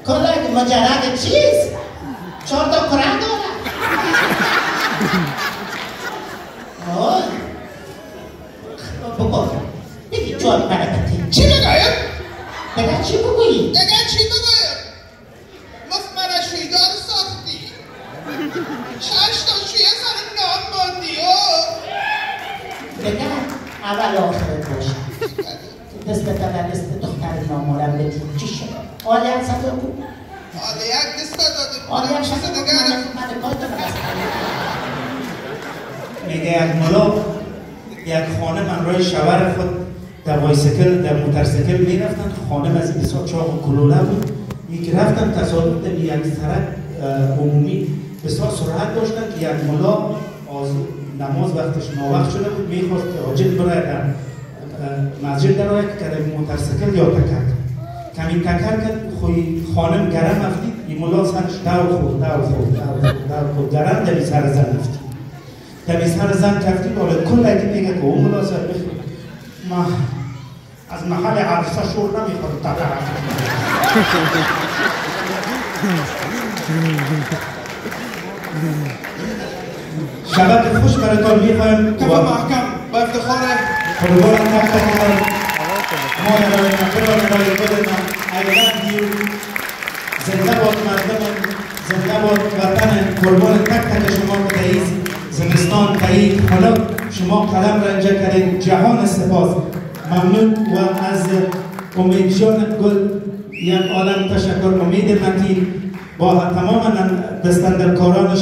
کلاه مجرد چیز 4 تا کره داره. بگو بگی جوان برکتی چی بگویم؟ بگه چی بگویی؟ بگه چی بگویم؟ من شیدار ساختی 6 تا شویه سر نام باندی بگه اول آخرت باشه دست بتر دست دختر نامورم بگیم چی شد؟ آلیت صدا بود؟ آلیت دست داده آلیت صدا بود من کار دارم میگه یک ملا یک خانم روی شوهر خود در بایسیکل در موتورسیکل میرفتن. خانم از بسیار چاق و کلوله بود. یک رفتن تصادف در یک سرک عمومی بسیار سرعت داشتن که یک ملا نماز وقتش ناوقت شده بود میخواست حاجت برای در مسجد درآید که در موتورسیکل یا تکر کمی تکر کرد. خوی خانم گرم افتید این ملا سرش دو خورد گرم در سر زن افتید. در سر زن کفتید حالا کل اگه میگه که اون ملا سر بخید ما از محل عرصه شور نمیخورد تقر شبت خوش براتان میخوایم کفا محکم با افتخار قربان تک تک ما ارائه نکنان ارائه خودتان ایلان دیو زنده باد مردم زنده باد وطن. قربان تک تک شما که در این زمستان تایید خلق شما قلم رنجه کردید. جهان سپاس ممنون و از امید جان گل یک عالم تشکر. امید متین با تمام دستندرکارانش